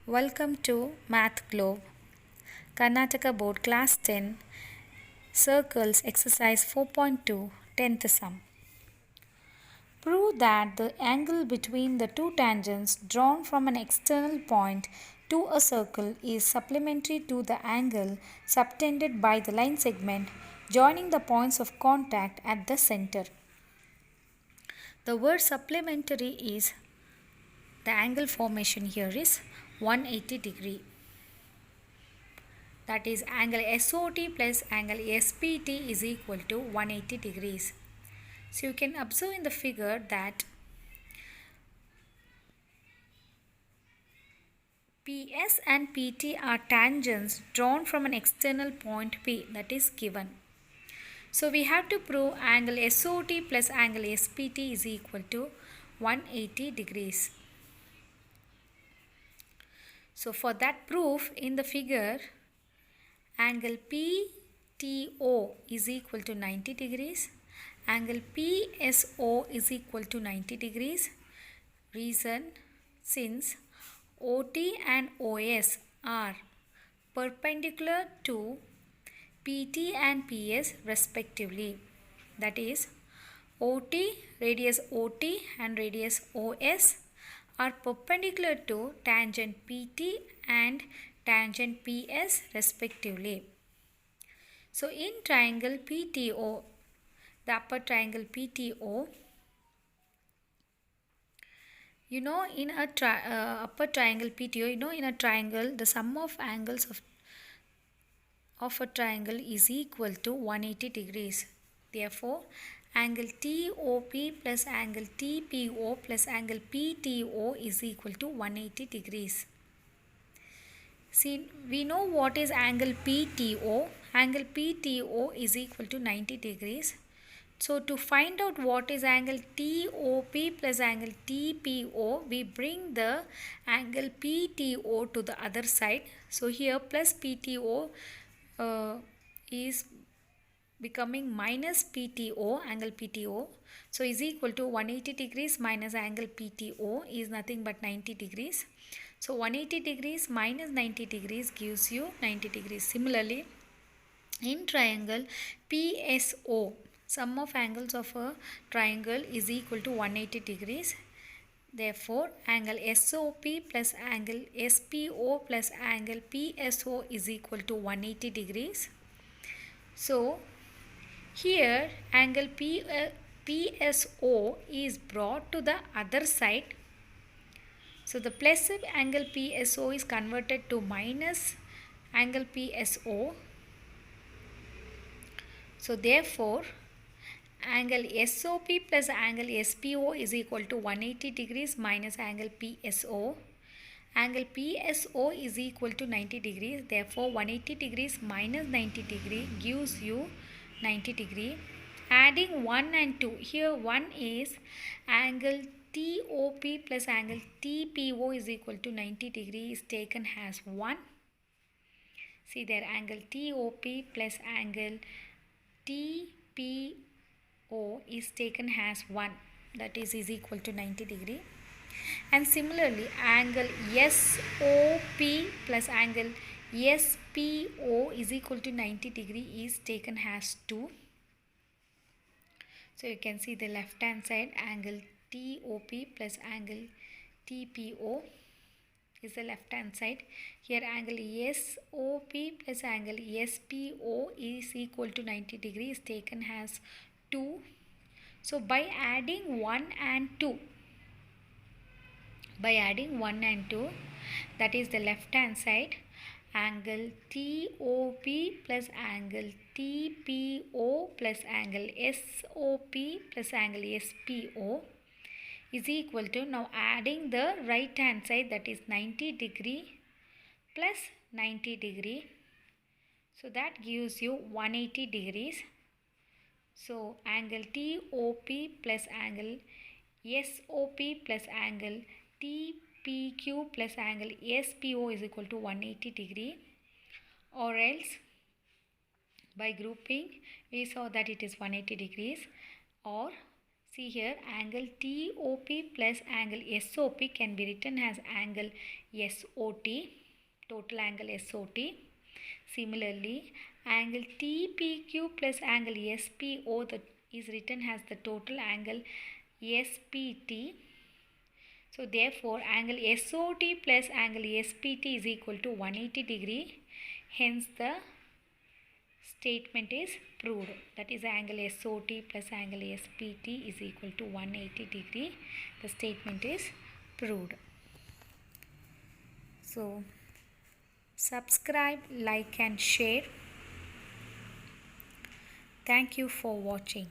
Welcome to Math Globe, Karnataka Board Class 10, Circles Exercise 4.2, 10th Sum. Prove that the angle between the two tangents drawn from an external point to a circle is supplementary to the angle subtended by the line segment joining the points of contact at the center. The word supplementary is the angle formation here is 180 degree. That is angle SOT plus angle SPT is equal to 180 degrees. So you can observe in the figure that PS and PT are tangents drawn from an external point P, that is given. So we have to prove angle SOT plus angle SPT is equal to 180 degrees. So for that proof, in the figure, angle PTO is equal to 90 degrees. Angle PSO is equal to 90 degrees. Reason, since OT and OS are perpendicular to PT and PS respectively. That is, radius OT and radius OS are perpendicular to tangent PT and tangent PS respectively. So in triangle PTO, the upper triangle PTO, in a upper triangle PTO, in a triangle, the sum of angles of a triangle is equal to 180 degrees. Therefore, angle TOP plus angle TPO plus angle PTO is equal to 180 degrees. See, we know what is angle PTO. Angle PTO is equal to 90 degrees. So to find out what is angle TOP plus angle TPO, we bring the angle PTO to the other side. So here plus PTO is becoming minus PTO, angle PTO. So is equal to 180 degrees minus angle PTO is nothing but 90 degrees. So 180 degrees minus 90 degrees gives you 90 degrees. Similarly, in triangle PSO, sum of angles of a triangle is equal to 180 degrees. Therefore, angle SOP plus angle SPO plus angle PSO is equal to 180 degrees. So, here angle PSO is brought to the other side. So, the plus angle PSO is converted to minus angle PSO. So, therefore, angle SOP plus angle SPO is equal to 180 degrees minus angle PSO. Angle PSO is equal to 90 degrees. Therefore, 180 degrees minus 90 degree gives you 90 degree. Adding 1 and 2. Here 1 is angle TOP plus angle TPO is equal to 90 degree is taken as 1. See there, angle TOP plus angle TPO is taken as 1, that is equal to 90 degree. And similarly, angle SOP plus angle SPO is equal to 90 degree is taken as 2. So you can see the left hand side, angle TOP plus angle TPO is the left hand side. Here angle SOP plus angle SPO is equal to 90 degree is taken as 2. So by adding 1 and 2, that is the left hand side, angle TOP plus angle TPO plus angle SOP plus angle SPO is equal to, now adding the right hand side, that is 90 degree plus 90 degree. So that gives you 180 degrees. So angle TOP plus angle SOP plus angle TPQ plus angle SPO is equal to 180 degree. Or else by grouping we saw that it is 180 degrees. Or See here, angle TOP plus angle SOP can be written as angle SOT, total angle SOT. Similarly, angle TPQ plus angle SPO is written as the total angle SPT. So therefore, angle SOT plus angle SPT is equal to 180 degree. Hence, the statement is proved. That is, angle SOT plus angle SPT is equal to 180 degree. The statement is proved. So, subscribe, like and share. Thank you for watching.